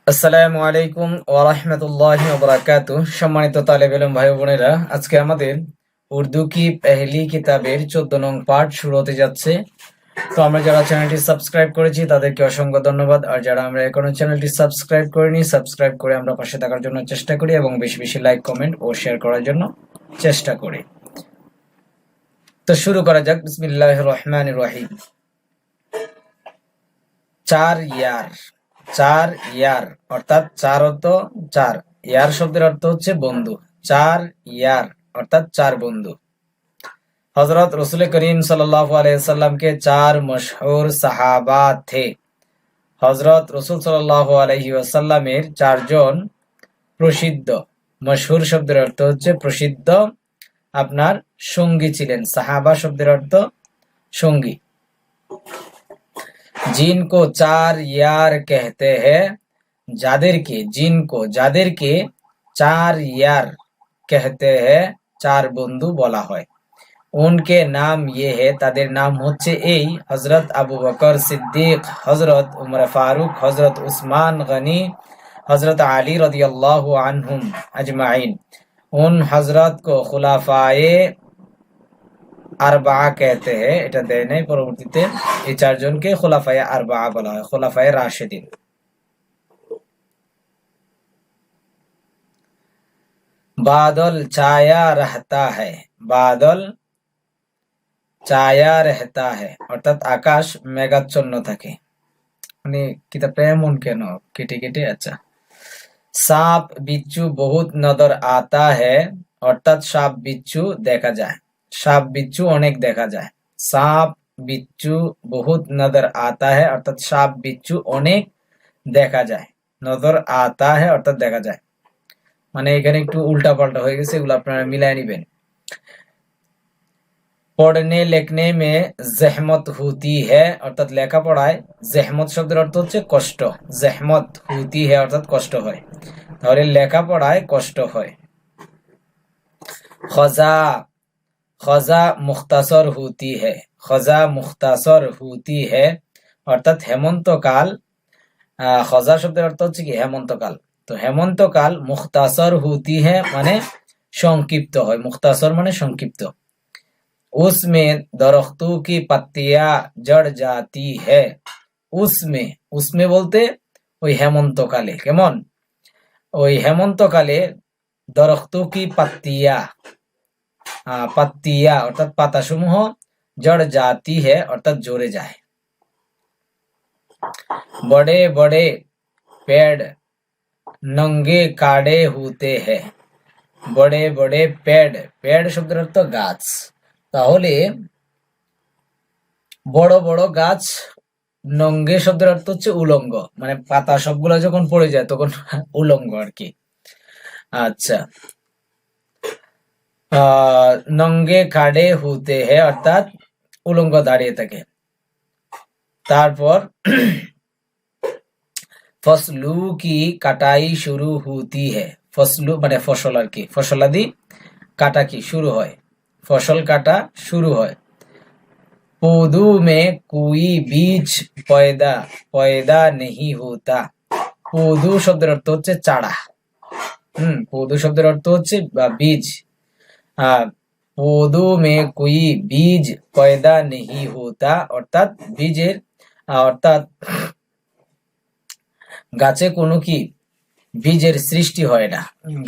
আসসালামু আলাইকুম ওয়া রাহমাতুল্লাহি ওয়া বারাকাতুহু। সম্মানিত তালেব ইলম ভাই বোনেরা, আজকে আমাদের উর্দু কি পেহলি কিতাবের 14 নং পাঠ শুরু হতে যাচ্ছে। তো আমরা যারা চ্যানেলটি সাবস্ক্রাইব করেছি তাদেরকে অসংখ্য ধন্যবাদ, আর যারা আমরা এখনো চ্যানেলটি সাবস্ক্রাইব করিনি, সাবস্ক্রাইব করে আমরা পাশে থাকার জন্য চেষ্টা করি এবং বেশি বেশি লাইক, কমেন্ট ও শেয়ার করার জন্য চেষ্টা করি। তো শুরু করা যাক। বিসমিল্লাহির রহমানির রহিম। চার ইয়ার, চার ইয়ার অর্থাৎ চার অর্থ চার, ইয়ার শব্দের অর্থ হচ্ছে বন্ধু। চার ইয়ার অর্থাৎ চার বন্ধু। হযরত রাসূল করিম সাল্লাল্লাহু আলাইহি ওয়াসাল্লামকে চার মশহুর সাহাবা থে। হযরত রাসূল সাল্লাল্লাহু আলাইহি ওয়াসাল্লামের চারজন প্রসিদ্ধ, মশহুর শব্দের অর্থ হচ্ছে প্রসিদ্ধ, আপনার সঙ্গী ছিলেন। সাহাবা শব্দের অর্থ সঙ্গী। जिनको चार यार कहते हैं, যাদেরকে, জিनको যাদেরকে, চার ইয়ার कहते हैं চার বন্ধু বলা হয়। उनके नाम ये है, তাদের নাম হচ্ছে এই: হযরত আবু বকর সিদ্দিক, হযরত উমর ফারুক, হযরত উসমান গনি, हजरत अली रदियल्लाहु अन्हुम अजमाइन। उन हजरत को खुलाफाए আরবা कहते हैं। এটা দেয় নাই, পরবর্তীতে এই চারজনকে খুলাফায়ে আরবা বলা হয়, খুলাফায়ে রাশিদিন। बादल छाया रहता है, बादल ছায়া रहता है অর্থাৎ আকাশ মেঘাচ্ছন্ন থাকে। মানে কিতাবটা এমন কেন কেটে কেটে? আচ্ছা। সাপ বিচ্ছু বহুত নজর আতা है অর্থাৎ সাপ বিচ্ছু দেখা যায়, সাপ বিচ্ছু অনেক দেখা যায়। সাপ বিচ্ছু বহুত নজর আতা है অর্থাৎ সাপ বিচ্ছু অনেক দেখা যায়। নজর আতা है অর্থাৎ দেখা যায়, মানে এখানে একটু উল্টা পাল্টা হয়ে গেছে, এগুলো আপনারা মিলায় নিবেন। পড়নে লেখনে মে জহমত হুতি है অর্থাৎ লেখাপড়ায়, জহমত শব্দের অর্থ হচ্ছে কষ্ট, জহমত হুতি है অর্থাৎ কষ্ট হয়, তাহলে লেখাপড়ায় কষ্ট হয়। খজা, খজা মুখতাসর হুতি है, খজা মুখতাসর হুতি है অর্থাৎ হেমন্তকাল। খজা শব্দের অর্থ হচ্ছে কি হেমন্তকাল, তো হেমন্তকাল মুখতাসর হুতি है মানে সংক্ষিপ্ত হয়, মুখতাসর মানে সংক্ষিপ্ত। उसमें दरख्तों की पत्तियां जड़ जाती है, उसमें, उसमें বলতে ওই হেমন্তকালে, কেমন ওই হেমন্তকালে দরख्तों की पत्तियां, पत्तियां অর্থাৎ পাতাসমূহ, जड़ जाती है অর্থাৎ ঝরে যায়। बड़े बड़े पेड़ नंगे काड़े होते हैं, बड़े बड़े पेड़, पेड़ শব্দের অর্থ গাছ, তাহলে বড় বড় গাছ, নঙ্গে শব্দের অর্থ হচ্ছে উলঙ্গ, মানে পাতা সবগুলো যখন পড়ে যায় তখন উলঙ্গ আর কি। আচ্ছা, নঙ্গে কাড়ে হুতে হে অর্থাৎ উলঙ্গ দাঁড়িয়ে থাকে। তারপর ফসলু কি কাটাই শুরু হুতি হে, ফসলু মানে ফসল আর কি, ফসলাদি কাটা কি শুরু হয়, ফসল কাটা শুরু হয়। पौधों में कोई बीज पैदा पैदा नहीं होता, পৌধু শব্দের অর্থ হচ্ছে চারা, পৌধু শব্দের অর্থ হচ্ছে বীজ। পৌধোं में कोई बीज पैदा नहीं होता অর্থাৎ বীজের, অর্থাৎ গাছে কোনো কি বীজের সৃষ্টি হয় না,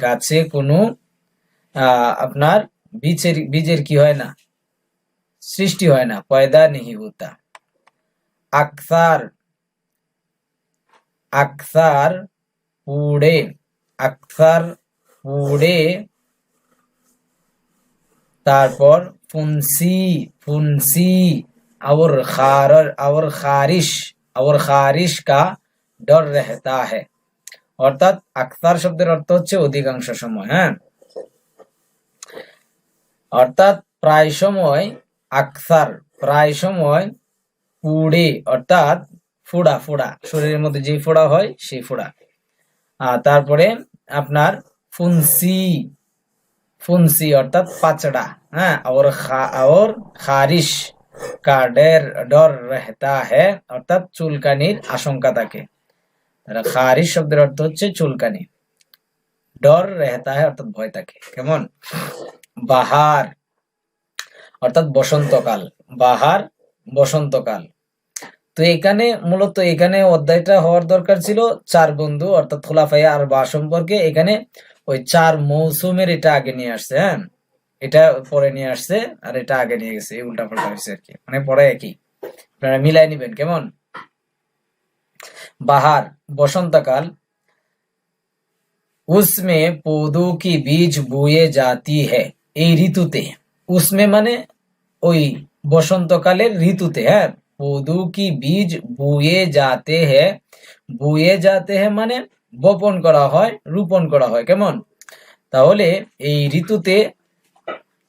গাছে কোনো আপনার বীজের কি হয় না, সৃষ্টি হয় না, পয়দা নেহি হোতা। আকসার, আকসার পুড়ে, আকসার পুড়ে। তারপর ফুনসি, ফুনসি और खारिश, और खारिश का डर रहता है, অর্থাৎ আকসার শব্দের অর্থ হচ্ছে অধিকাংশ সময়। হ্যাঁ, অর্থাৎ প্রায় সময়, আকসার প্রায় সময়, পুড়ে অর্থাৎ ফোড়া, ফোড়া শরীরের মধ্যে যে ফোড়া হয় সেই ফোড়া। তারপরে আপনার ফুনসি, ফুনসি অর্থাৎ পাচড়া। হ্যাঁ, और খারিশ का डर रहता है অর্থাৎ চুলকানির আশঙ্কা থাকে। খারিশ শব্দের অর্থ হচ্ছে চুলকানি, ডর রেহতা है অর্থাৎ ভয় থাকে। কেমন? বাহার অর্থাৎ বসন্তকাল, বাহার বসন্তকাল। তো এখানে মূলত এখানে অধ্যায়টা হওয়ার দরকার ছিল চার বন্ধু অর্থাৎ খুলাফায়ে আরবা সম্পর্কে। এখানে ওই চার মৌসুমের এটা আগে নিয়ে আসছে। হ্যাঁ, এটা পরে নিয়ে আসছে আর এটা আগে নিয়ে গেছে, উল্টা পাল্টা হয়েছে আর কি, মানে পরে একই, আপনারা মিলাই নিবেন। কেমন? বাহার বসন্তকাল, उसमें पौधों की बीज बोए जाती है, এই ঋতুতে, उसमें মানে ওই বসন্তকালের ঋতুতে। হ্যাঁ, পৌধু কি বীজ বুয়ে যাতে হ্যাঁ, বুয়ে যাতে হ্যাঁ মানে বপন করা হয়, রোপণ করা হয়। কেমন? তাহলে এই ঋতুতে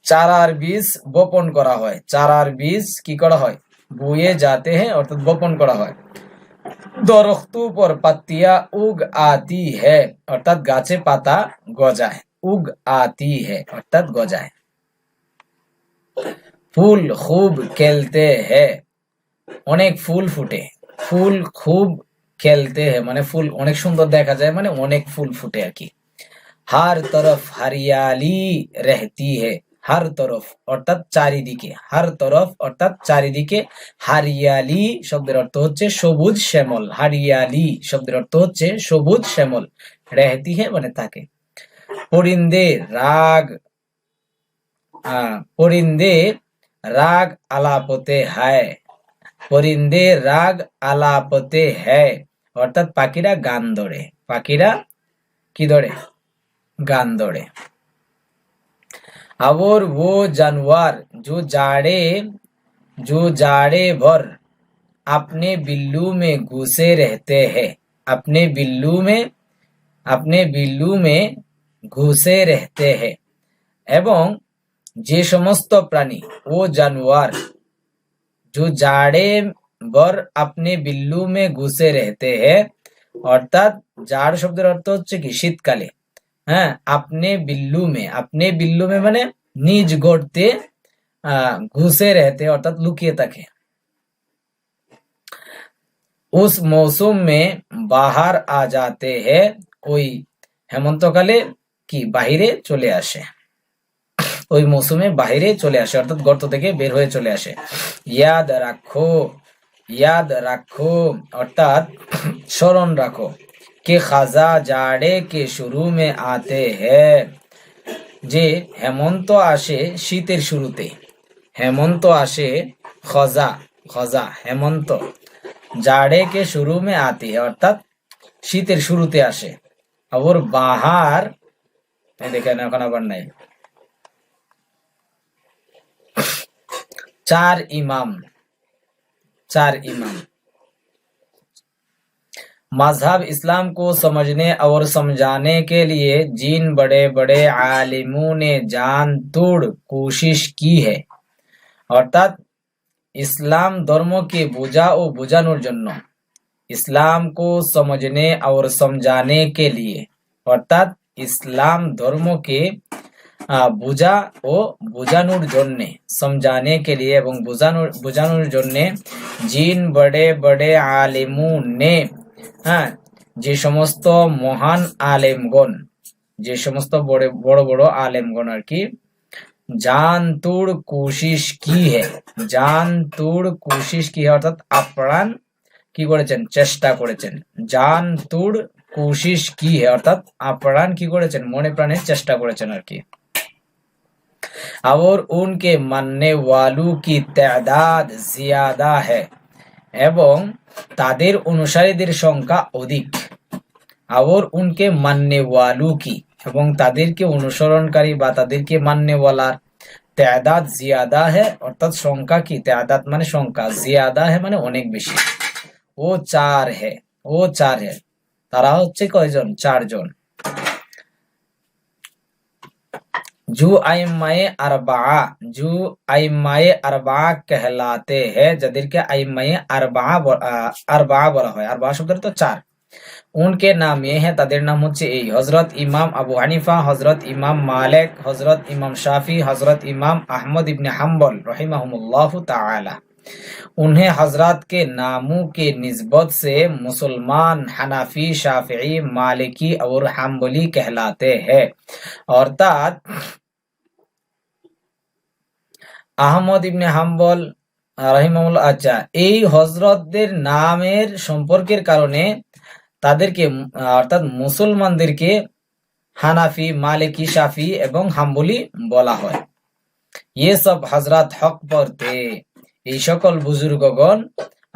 চারার বীজ বপন করা হয়, চারার বীজ কি করা হয়? বুয়ে যাতে হ্যাঁ অর্থাৎ বপন করা হয়। দরख्तों पर पत्तियां उग आती है অর্থাৎ গাছে পাতা গজায়, উগ আতি है অর্থাৎ গজায়। ফুল খুব খেলতে হ্যাঁ, অনেক ফুল ফুটে, ফুল খুব খেলতে হ্যাঁ মানে ফুল অনেক সুন্দর দেখা যায়, মানে অনেক ফুল ফুটে আর কি। हर तरफ हरियाली रहती है, हर तरफ অর্থাৎ চারিদিকে, हर तरफ অর্থাৎ চারিদিকে, হারিয়ালি শব্দের অর্থ হচ্ছে সবুজ শ্যামল, হারিয়ালি শব্দের অর্থ হচ্ছে সবুজ শ্যামল, रहती है মানে থাকে। পরিন্দে রাগ, পরিন্দে রাগ আলাপতে হায়, পরিন্দে রাগ আলাপতে হ্যায় অর্থাৎ পাখিরা গান ধরে, পাখিরা কি ধরে? গান ধরে। और वो जानवर जो जाड़े भर अपने बिल्लू में घुसे रहते हैं, अपने बिल्लू में घुसे रहते हैं, এবং যে সমস্ত প্রাণী, ও জানোয়ার जो जाड़े भर अपने बिल्लू में घुसे रहते हैं অর্থাৎ জাড় শব্দের অর্থ হচ্ছে কি শীতকালে। হ্যাঁ, আপনি বিল্লু মে মানে নিজ গর্তে ঘুষে रहते অর্থাৎ লুকিয়ে থাকে। उस मौसम में बाहर आ जाते हैं, ওই হেমন্তকালে কি বাহিরে চলে আসে, ওই মৌসুমে বাহিরে চলে আসে অর্থাৎ গর্ত থেকে বের হয়ে চলে আসে। ইয়াদ রাখো, ইয়াদ রাখো অর্থাৎ স্মরণ রাখো, के खाजा जाड़े के शुरू में आते हैं, যে হেমন্ত আসে শীতের শুরুতে, হেমন্ত আসে, খজা, খজা হেমন্ত, জাড়ে কে শুরু মে আতি है অর্থাৎ শীতের শুরুতে আসে। और বাহার দেখেন এখন আবার নাই। चार इमाम, चार इमाम मजहब इस्लाम को समझने और समझाने के लिए जिन बड़े बड़े आलिमों ने जान तोड़ कोशिश की है, অর্থাৎ ইসলাম ধর্মকে বোঝা ও বোঝানোর জন্য, ইসলাম को समझने और समझाने के लिए অর্থাৎ ইসলাম ধর্মকে বোঝা ও বোঝানোর জন্য, समझाने के लिए এবং বোঝানোর জন্য, जिन बड़े बड़े आलिमों ने হ্যাঁ যে সমস্ত মহান আলেমগণ, যে সমস্ত বড় বড় আলেমগণ আর কি, জান তোড় কোশিশ কি হে, জান তোড় কোশিশ কি হে অর্থাৎ আপ্রাণ কি করেছেন? চেষ্টা করেছেন। জান তোড় কোশিশ কি হে অর্থাৎ আপ্রাণ কি করেছেন? মনে প্রাণে চেষ্টা করেছেন আর কি। और उनके मानने वालों की तादाद ज्यादा है, এবং তাদের অনুসারীদের সংখ্যা অধিক। और उनके मानने वालों की এবং তাদেরকে অনুসরণকারী বা তাদেরকে মাননেওয়ালার তাদাদ জিয়াদা है অর্থাৎ সংখ্যা কি? তাদাদ মানে সংখ্যা, জিয়াদা है মানে অনেক বেশি। ও চার है, ও চার है। তারা হচ্ছে কয়জন? 4 জন। जू आइम्माए अरबा कहलाते हैं, যাদেরকে আইম্মায়ে আরবা বলা হয়। আরবা শব্দের তো 4। उनके नाम ये हैं, তাদের নাম হচ্ছে এই: হযরত ইমাম আবু হানিফা, হযরত ইমাম মালিক, হযরত ইমাম শাফি, হযরत इमाम अहमद इब्न हम्बल रहिमहुमुल्लाहु ताआला। उन्हें हजरत के नामों के निस्बत से मुसलमान हनाफी, शाफिई, मालिकी और हम्बली कहलाते हैं। अर्थात আহমদ ইবনে হাম্বল রাহিমাহুল্লাহ, আচ্ছা, এই হযরতদের নামের সম্পর্কের কারণে তাদেরকে অর্থাৎ মুসলমানদেরকে হানাফি, মালিকি, শাফি এবং হাম্বলি বলা হয়। ये सब हजरत हक पर थे, এই সকল বুজুর্গগণ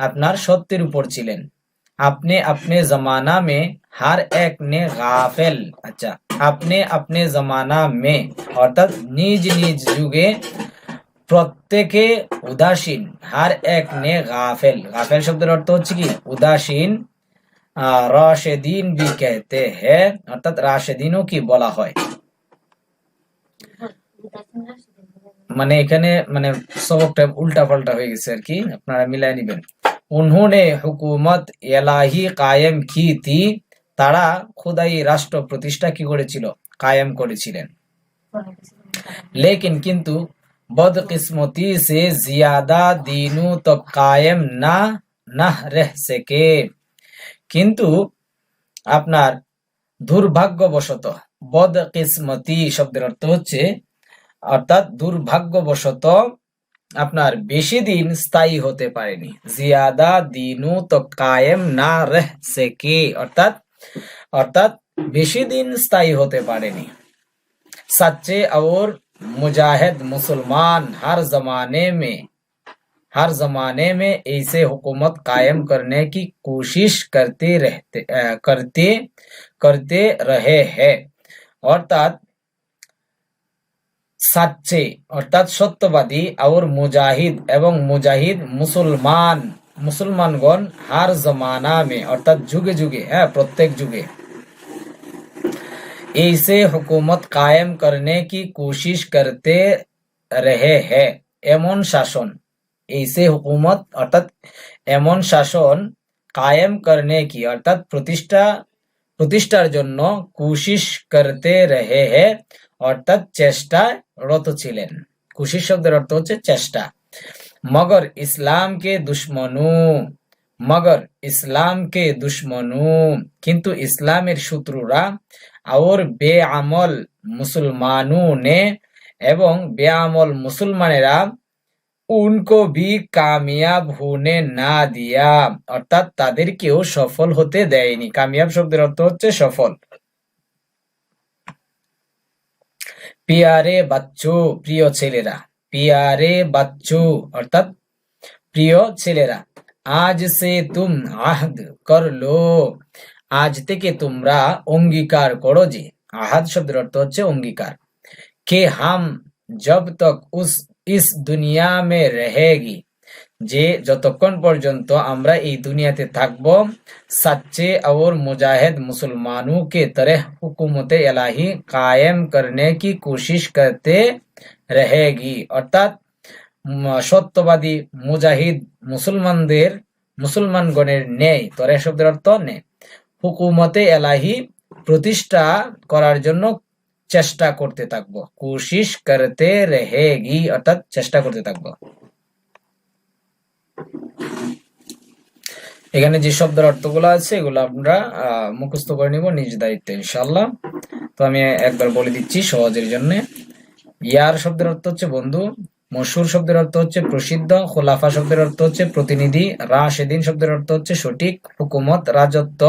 আপনার সত্যের উপর ছিলেন। अपने अपने जमाना में हर एक ने गाफिल, अच्छा, अपने अपने जमाना में অর্থাৎ নিজ নিজ যুগে প্রত্যেকে উদাসীন, হার এক নে গাফেল, গাফেল শব্দের অর্থ হচ্ছে কি? উদাসীন। রাশেদিন ভি कहते हैं, অর্থাৎ রাশেদিনও কি বলা হয়। মানে এখানে মানে সবকটা উল্টা পাল্টা হয়ে গেছে আর কি, আপনারা মিলাই নিবেন। उन्होंने हुकूमत इलाही कायम की थी, তারা খোদাই রাষ্ট্র প্রতিষ্ঠা কি করেছিল? কায়েম করেছিলেন। लेकिन কিন্তু बदकिस्मती से ज्यादा दिनों तक कायम ना रह सके, কিন্তু আপনার দুর্ভাগ্যবশত, বদকিসমতি শব্দের অর্থ হচ্ছে অর্থাৎ দুর্ভাগ্যবশত আপনার বেশি দিন স্থায়ী হতে পারেনি। জিয়াদা দিনু তো কায়েম না রহ সেকে, অর্থাৎ অর্থাৎ বেশি দিন স্থায়ী হতে পারেনি। सच्चे और मुजाहिद मुसलमान हर जमाने में ऐसे हुकूमत कायम करने की कोशिश करते रहे हैं। অর্থাৎ সাচ্চে অর্থাৎ সত্যবাদী, और মুজাহিদ এবং মুজাহিদ মুসলমানগণ হার জমানা মে অর্থাৎ যুগে যুগে, হ্যাঁ প্রত্যেক যুগে ऐसे हुकूमत कायम करने की कोशिश करते रहे हैं। এমন শাসন, ऐसे हुकूमत অর্থাৎ এমন শাসন, কায়েম করনে কি অর্থাৎ প্রতিষ্ঠার জন্য, কোশিশ করতে রহে হে অর্থাৎ চেষ্টারত ছিলেন। কোশিশ শব্দের অর্থ হচ্ছে চেষ্টা। मगर इस्लाम के दुश्मनों কিন্তু ইসলামের শত্রুরা, और বেআমল মুসলমানों ने এবং বেআমল মুসলমানেরা, उनको भी कामयाब होने ना दिया অর্থাৎ তাদেরকেও সফল হতে দেয়নি। কামিয়াব শব্দের অর্থ হচ্ছে সফল। प्यारे बच्चों, প্রিয় ছেলেরা, प्यारे बच्चों অর্থাৎ প্রিয় ছেলেরা, আজ সে তুম আহদ কর লো, আজ থেকে তোমরা অঙ্গীকার করো যে, আহাদ শব্দের অর্থ হচ্ছে অঙ্গীকার, কে হাম জব তক ইস দুনিয়া মে রহেগি, যে যতক্ষণ পর্যন্ত আমরা এই দুনিয়াতে থাকব, सच्चे और मुजाहिद मुसलमानों के तरह हुकूमत इलाही कायम करने की कोशिश करते रहेगी অর্থাৎ সত্যবাদী মুজাহিদ মুসলমানগণের ন্যায়, তরে শব্দের অর্থ নেই, হুকুমতে এলাহি প্রতিষ্ঠা করার জন্য চেষ্টা করতে থাকবো। কোশিশ করতে রহেগি অর্থাৎ চেষ্টা করতে থাকবো। এখানে যে শব্দের অর্থগুলো আছে এগুলো আমরা মুখস্থ করে নিব নিজ দায়িত্বে ইনশাআল্লাহ। তো আমি একবার বলে দিচ্ছি সহজের জন্য। ইয়ার শব্দের অর্থ হচ্ছে বন্ধু, মশহুর শব্দের অর্থ হচ্ছে প্রসিদ্ধ, খোলাফা শব্দের অর্থ হচ্ছে প্রতিনিধি, রাশেদিন শব্দের অর্থ হচ্ছে সঠিক, হুকুমত রাজত্ব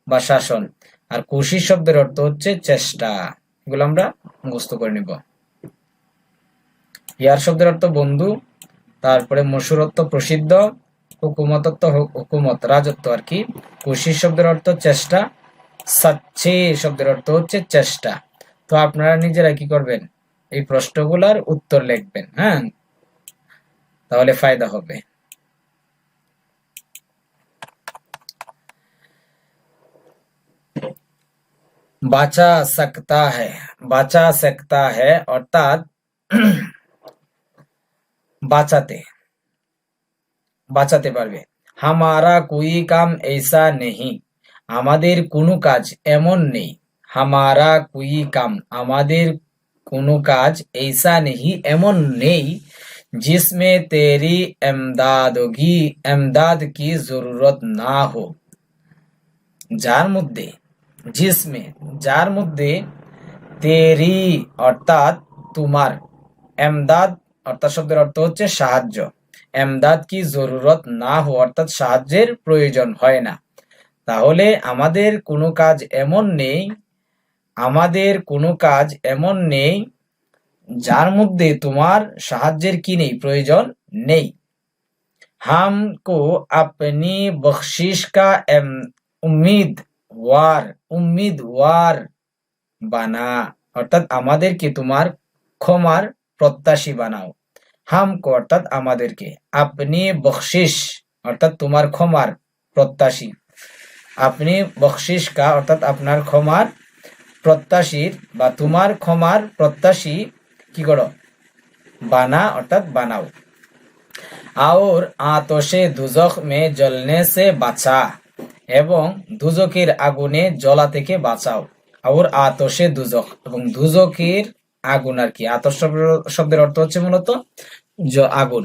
বা শাসন, আর কোশিশ শব্দের অর্থ হচ্ছে চেষ্টা। এগুলো আমরা মুখস্থ করে নিব। ইয়ার শব্দের অর্থ বন্ধু, তারপরে মশহুর অর্থ প্রসিদ্ধ, হুকুমত অর্থ হুকুমত রাজত্ব আর কি, কোশিশ শব্দের অর্থ চেষ্টা, সচ্চে শব্দের অর্থ হচ্ছে চেষ্টা। তো আপনারা নিজেরা কি করবেন, এই প্রশ্নগুলোর উত্তর লিখবেন, হ্যাঁ, তাহলে ফায়দা হবে। বাঁচা सकता है, বাঁচা सकता है অর্থাৎ বাঁচাতে বাঁচাতে পারবে। হামারা কোই কাম ऐसा नहीं, আমাদের কোনো কাজ এমন নেই। হামারা কোই কাম, আমাদের কোনো কাজ ऐसा नहीं, এমন নেই, जिसमें तेरी इमदाद की जरूरत ना हो, যার মধ্যে, जिसमें যার মধ্যে, তেরি অর্থাৎ তোমার, এমদাদ অর্থাৎ শব্দের অর্থ হচ্ছে সাহায্য, এমদাদ কি জরুরত না হো অর্থাৎ সাহায্যের প্রয়োজন হয় না। তাহলে আমাদের কোনো কাজ এমন নেই, আমাদের কোনো কাজ এমন নেই যার মধ্যে তোমার সাহায্যের কি নেই, প্রয়োজন নেই। हमको अपनी बख्शिश का उम्मीदवार বানা অর্থাৎ আমাদেরকে তোমার ক্ষমার প্রত্যাশী বানাও। হামকো অর্থাৎ আমাদেরকে, আপনি বখশিস অর্থাৎ তোমার ক্ষমার প্রত্যাশী, আপনি বখশিস কা অর্থাৎ আপনার ক্ষমার প্রত্যাশীর বা তোমার ক্ষমার প্রত্যাশী কি করো, বানা অর্থাৎ বানাও। और आतशे দুজখ মে জ্বলনে সে বাঁচা, এবং দুজকের আগুনে জ্বলা থেকে বাঁচাও। और আতশে দুজখ, এবং দুজকের আগুন আর কি, আতশ শব্দের অর্থ হচ্ছে মূলত আগুন।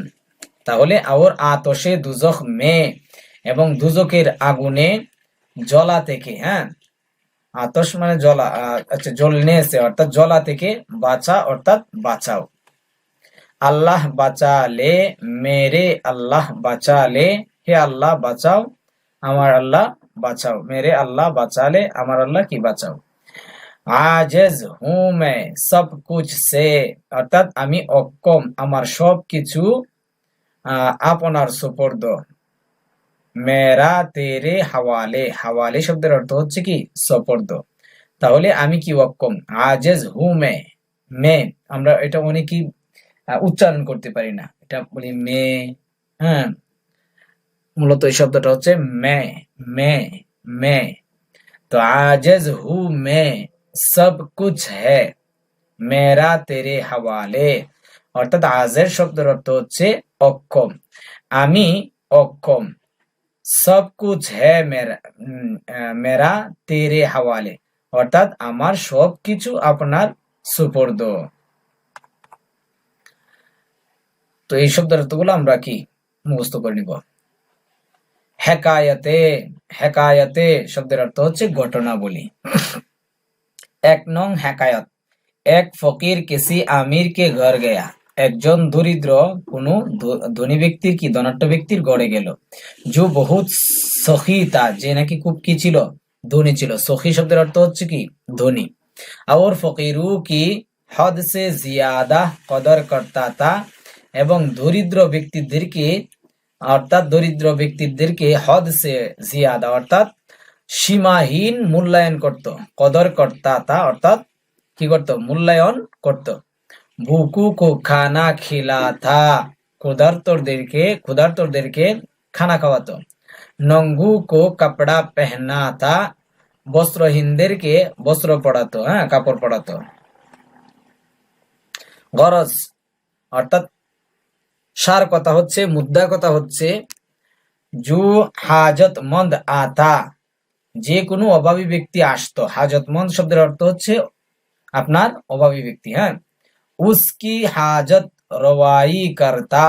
তাহলে और আতশে দুজখ মে, এবং দুজকের আগুনে জ্বলা থেকে, হ্যাঁ আতশ মানে জ্বলা, আচ্ছা জ্বলনে সে অর্থাৎ জ্বলা থেকে, বাঁচা অর্থাৎ বাঁচাও। আল্লাহ বাঁচালে, মেরে আল্লাহ বাঁচালে, হে আল্লাহ বাঁচাও, আমার আল্লাহ বাঁচাও, মেরে আল্লাহ বাঁচালে, আমার আল্লাহ কি বাঁচাও। আজেজ হুঁ মে সব কুছ সে, অর্থাৎ আমি অক্ষম আমার সব কিছু আপনার সুপর্দ। মেরা তেরে হাওয়ালে, হাওয়ালে শব্দের অর্থ হচ্ছে কি সুপর্দ। তাহলে আমি কি অক্ষম, আজেজ হুঁ মে আমরা এটা অনেকেই উচ্চারণ করতে পারি না, এটা বলি মে, হ্যাঁ মূলত এই শব্দটা হচ্ছে মে মে মে। তো আজেজ হু মে সব কুছ হ্যায় মেরা তেরে হাওয়ালে, অর্থাৎ আজের শব্দের অর্থ হচ্ছে অক্ষম, আমি অক্ষম, সব কুছ হ্যায় মেরা তেরে হাওয়ালে, অর্থাৎ আমার সব কিছু আপনার সুপর্দ। তো এই শব্দের অর্থগুলো আমরা কি মুখস্থ করে নিব। হেকায়তে, হেকায়তে শব্দের অর্থ হচ্ছে ঘটনাবলী। এক নং হেকায়ত, এক ফকির কিসি আমির কে ঘর গয়া, একজন দরিদ্র কোনো ধনী ব্যক্তির কি ধনাঢ্য ব্যক্তির ঘরে গেল। जो बहुत सखी था, যে নাকি খুব কি ছিল, ধনী ছিল। সখী শব্দের অর্থ হচ্ছে কি ধনী। और फकीरू की हद से ज्यादा कदर करता था, এবং দরিদ্র ব্যক্তিদেরকে অর্থাৎ দরিদ্র ব্যক্তিদেরকে হদ সে জিয়াদা অর্থাৎ সীমাহীন মূল্যায়ন করত। কদর করতা তা অর্থাৎ কি করত, মূল্যায়ন করত। ভুকু কো খানা খিলা থা, ক্ষুধার্তদেরকে খানা খাওয়াতো। নঙ্গু কো কাপড়া পেহনা থা, বস্ত্রহীনদেরকে বস্ত্র পড়াতো, হ্যাঁ কাপড় পড়াতো। গরজ অর্থাৎ সার কথা হচ্ছে, মুদ্রা কথা হচ্ছে, জু হাজতমন্দ আতা, যে কোনো অভাবী ব্যক্তি আসতো। হাজতমন্দ শব্দের অর্থ হচ্ছে আপনার অভাবী ব্যক্তি, হ্যাঁ। উসকি হাজত রওয়াই করতা,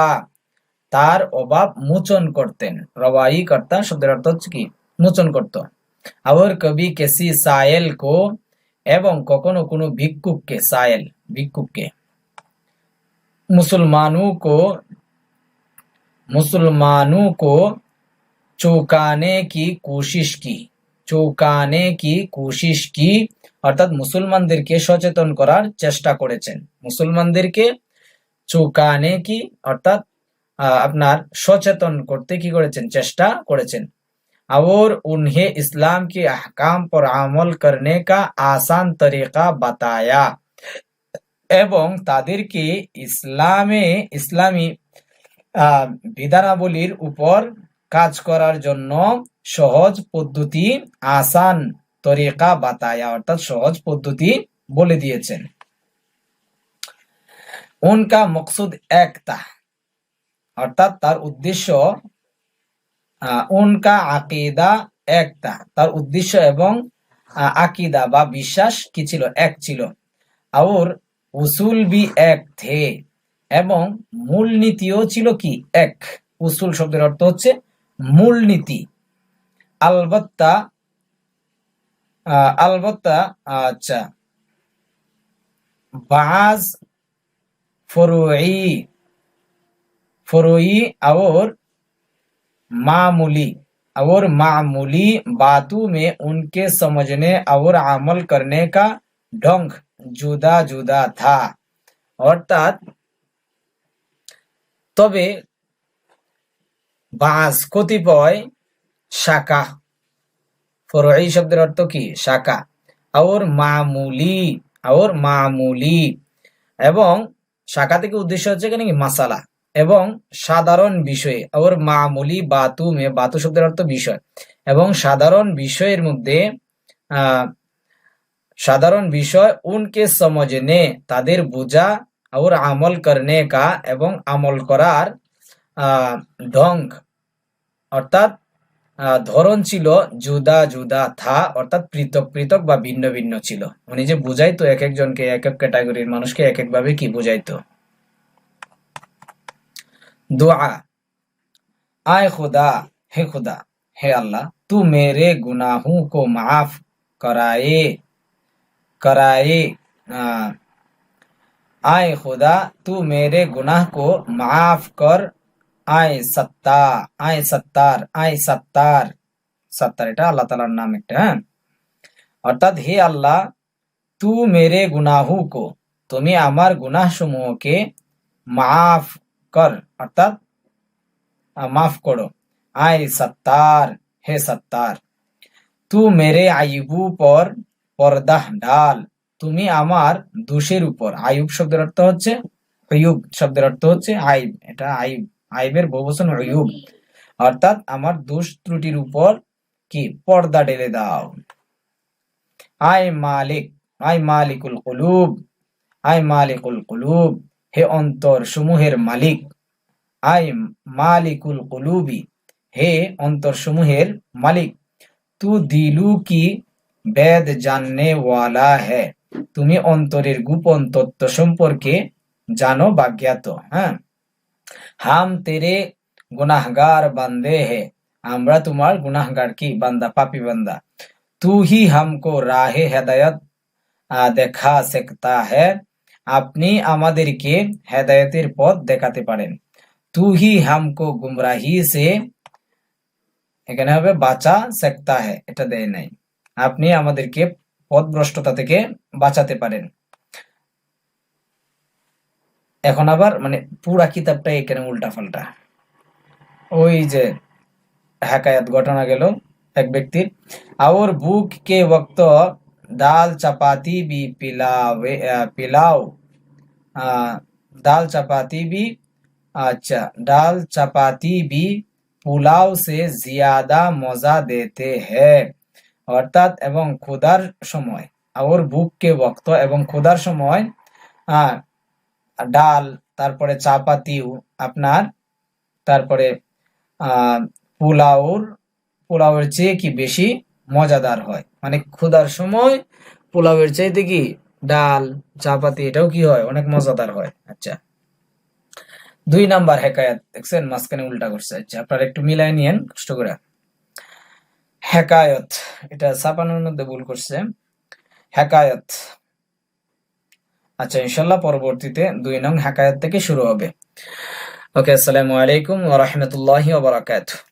তার অভাব মোচন করতেন। রওয়াই করতা শব্দের অর্থ হচ্ছে কি মোচন করত। और कभी किसी सायल को, এবং কখনো কোনো ভিক্ষুককে, সায়েল ভিক্ষুককে। मुसलमानों को चौंकाने की कोशिश की, অর্থাৎ মুসলমানদেরকে সচেতন করার চেষ্টা করেছেন। মুসলমানদেরকে চৌকানে কি অর্থাৎ আপনার সচেতন করতে কি করেছেন, চেষ্টা করেছেন। और उन्हें इस्लाम के अहकाम पर अमल करने का आसान तरीका बताया, এবং তাদেরকে ইসলামী বিধানাবলীর উপর কাজ করার জন্য সহজ পদ্ধতি, আসান তরিকা বাতায়া, অর্থাৎ সহজ পদ্ধতি বলে দিয়েছেন। উনকা মকসুদ একতা, অর্থাৎ তার উদ্দেশ্য, উনকা আকিদা একতা, তার উদ্দেশ্য এবং আকিদা বা বিশ্বাস কি ছিল? এক ছিল। और उसूल भी एक थे, এবং মূলনীতিও ছিল কি? এক। উসুল শব্দের অর্থ হচ্ছে মূলনীতি। আলবত্তা আলবত্তা আচ্ছা, बाज फरुई फरुई और मामूली बातों में उनके समझने और अमल करने का ढंग जुदा जुदा था। অর্থাৎ তবে বাস কতিপয় শাখা, ফরঈ শব্দের অর্থ কি? শাখা। और মামুলি, এবং শাখা থেকে উদ্দেশ্য হচ্ছে এখানে কি? মাসালা এবং সাধারণ বিষয়ে। और মামুলি বাতু মে, বাতু শব্দের অর্থ বিষয়, এবং সাধারণ বিষয়ের মধ্যে সাধারণ বিষয় উনকে সমঝনে, তাদের বোঝা, और আমল করনে কা, এবং আমল করার ঢং অর্থাৎ ধরন ছিল জুদা জুদা থা, অর্থাৎ পৃথক পৃথক বা ভিন্ন ভিন্ন ছিল। উনি যে বুঝাইতো এক একজনকে, এক এক ক্যাটাগরির মানুষকে এক এক ভাবে কি বুঝাইতো। दुआ, आए खुदा, हे खुदा, हे अल्लाह, तू मेरे गुनाहों को माफ कराए कराए आए खुदा, तू मेरे गुनाह को माफ कर। आए सत्तार এটা আল্লাহ তাআলার নাম একটা। হ্যাঁ, অর্থাৎ হে আল্লাহ, তু মেরে গুনাহু কো, তুমি আমার গুনাহ সমূহকে মাফ কর, অর্থাৎ মাফ করো। আয় সত্তার, হে সত্তার, তু মেরে আইবু পর পর্দাহ ডাল, তুমি আমার দোষের উপর, আইব শব্দের অর্থ হচ্ছে, আইব শব্দের অর্থ হচ্ছে আইব, এটা আইব, আইবের বহুবচন আইব, অর্থাৎ আমার দোষ ত্রুটির উপর কি? পর্দা ঢেলে দাও। আয় মালিকুল কুলুব, হে অন্তর সমূহের মালিক। আয় মালিকুল কুলুবি, হে অন্তর সমূহের মালিক। তু দিলু কি বেদ জাননে ওয়ালা है, তুমি অন্তরের গোপন তত্ত্ব সম্পর্কে জানো বা জ্ঞাত। হ্যাঁ, হাম তেরে গুনাহগার বান্দে হে, আমরা তোমার গুনাহগার কি? বান্দা, পাপী বান্দা। তু হি হামকো রাহে হেদায়ত দেখা सकता है, আপনি আমাদেরকে হেদায়েতের পথ দেখাতে পারেন। তু হি হামকো গুমরাহি সে, এখানে হবে বাঁচা सकता है, এটা দেয় নাই। আপনি আমাদেরকে পথভ্রষ্টতা থেকে বাঁচাতে পারেন। এখন আবার মানে পুরা কিতাবটা এখানে উল্টা পাল্টা। ওই যে হেকায়াত ঘটনা গেল এক ব্যক্তির। और भूख के वक्त दाल चपाती भी पिलाओ, दाल चपाती भी पुलाव से ज्यादा मजा देते हैं, অর্থাৎ এবং ক্ষুধার সময়, और भूख के वक्त এবং ক্ষুধার সময় ডাল, তারপরে চাপাতিও আপনার, তারপরে পোলাওয়ের চেয়ে কি বেশি মজাদার হয়, মানে ক্ষুধার সময় পোলাওয়ের চাইতে কি ডাল চাপাতি এটাও কি হয়? অনেক মজাদার হয়। আচ্ছা, 2 নাম্বার হেকায়াত দেখছেন, মাঝখানে উল্টা করছে। আচ্ছা, আপনারা একটু মিলাই নিয়েন কষ্ট করে। হেকায়ত, এটা ছাপানোর মধ্যে ভুল করছে, হেকায়ত। আচ্ছা, ইনশাল্লাহ পরবর্তীতে 2 নং হেকায়ত থেকে শুরু হবে। ওকে, আসসালামু আলাইকুম ওয়া রাহমাতুল্লাহি ওয়া বারাকাতুহু।